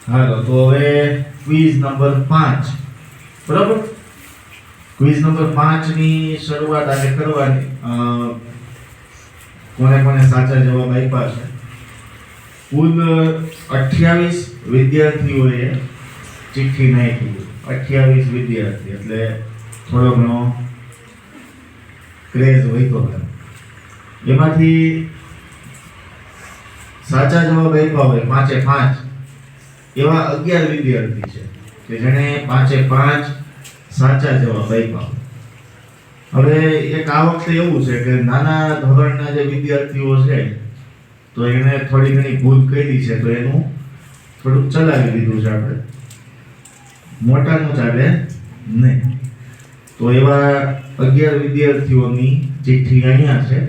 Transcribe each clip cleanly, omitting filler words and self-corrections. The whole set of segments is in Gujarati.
હાલો તો હવે ક્વિઝ નંબર 5 બરાબર. ક્વિઝ નંબર 5 ની શરૂઆત આજે કરવાની. કોને સાચા જવાબ આપ્યા છે? કુલ 28 વિદ્યાર્થીઓએ ચિઠ્ઠી નાખી. 28 વિદ્યાર્થી એટલે થોડો ઘણો ક્રેઝ વધ્યો છે. એમાંથી સાચા જવાબ આપ્યા હોય 5 એવા 11 વિદ્યાર્થી છે કે જેણે 5 સાચા જવાબ આપ્યા. હવે એક આ વખતે એવું છે કે નાના ધોરણના જે વિદ્યાર્થીઓ છે તો એને થોડી ઘણી ભૂલ કરી છે, તો એનું થોડુંક ચલાવી દીધું છે આપણે, મોટાનું ચાલે નહીં. તો એવા 11 વિદ્યાર્થીઓની ચિઠ્ઠી અહીંયા છે.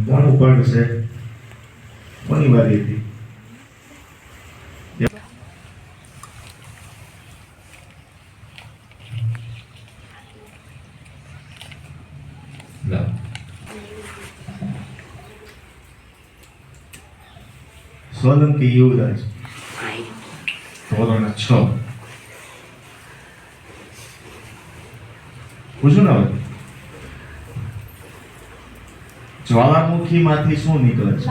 કોણ ઉપાડશે? કોની વારી હતી? સોલંકી યુવરાજ, ધોરણ 6. પૂછું ને હવે, જ્વાળામુખીમાંથી શું નીકળે છે?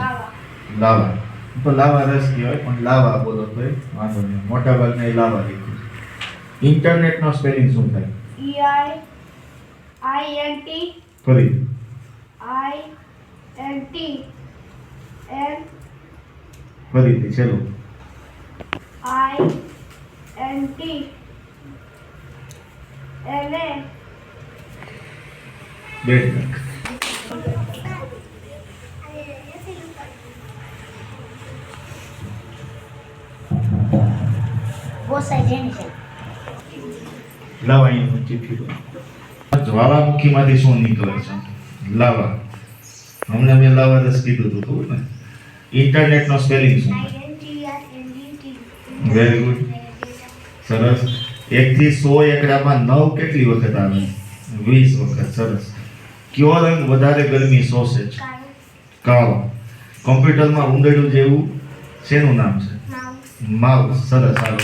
લાવા. તો લાવા રસ કહેવાય, પણ લાવા બોલો તો વાંધો નહીં. મોટા ભાગના લાવા લીધું. ઇન્ટરનેટનો સ્પેલિંગ શું થાય? EINT. ફરી INT. ફરીથી ચલો. INT. LA. બેઠ નાખ. લાવા અહીંયા ચિઠ્ઠી તો જ્વાળામુખીમાંથી શું નીકળે છે? લાવા. હમણાં મેં લાવા રસ કીધું હતું ને. ઇન્ટરનેટનો સ્પેલિંગ શું? વેરી ગુડ, સરસ. 1 થી 100 એકડામાં 9 કેટલી વખત આવે? 20 વખત. સરસ. કયો રંગ વધારે ગરમી શોષે છે? કાળો. કોમ્પ્યુટરમાં ઉંદરડું જેવું શેનું નામ છે? માઉસ. સરસ. આવે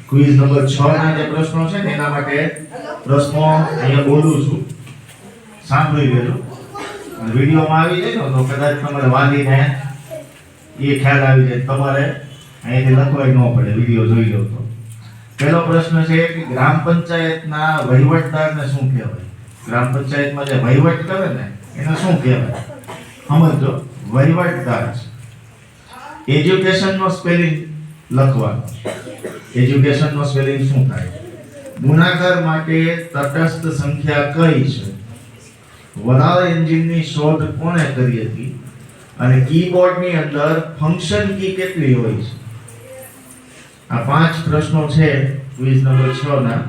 ક્વિઝ નંબર 6 ના જે પ્રશ્નો છે ને એના માટે પ્રશ્નો અહીંયા બોલું છું, સાંભળી લેજો. વિડીયોમાં આવી જાય ને તો કદાચ તમારે વાંચીને એ ખ્યાલ આવી જાય, તમારે અહીંથી લખવાય ન પડે, વિડીયો જોઈ લો તો. પહેલો પ્રશ્ન છે કે ગ્રામ પંચાયતના વહીવટદારને શું કહેવાય? ગ્રામ પંચાયતમાં જે વહીવટ કરે ને એને શું કહેવાય? સમજો, વહીવટદાર. એજ્યુકેશનનો સ્પેલિંગ લખવાનો. એજ્યુકેશનનો સ્પેલિંગ શું થાય? ગુણાકાર માટે તટસ્થ સંખ્યા કઈ છે? વરાળ એન્જિનની શોધ કોણે કરી હતી? અને કીબોર્ડની અંદર ફંક્શન કી કેટલી હોય છે? આ 5 પ્રશ્નો છે ક્વિઝ નંબર 6 ના.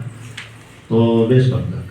તો બેસ્ટ ઓફ લક.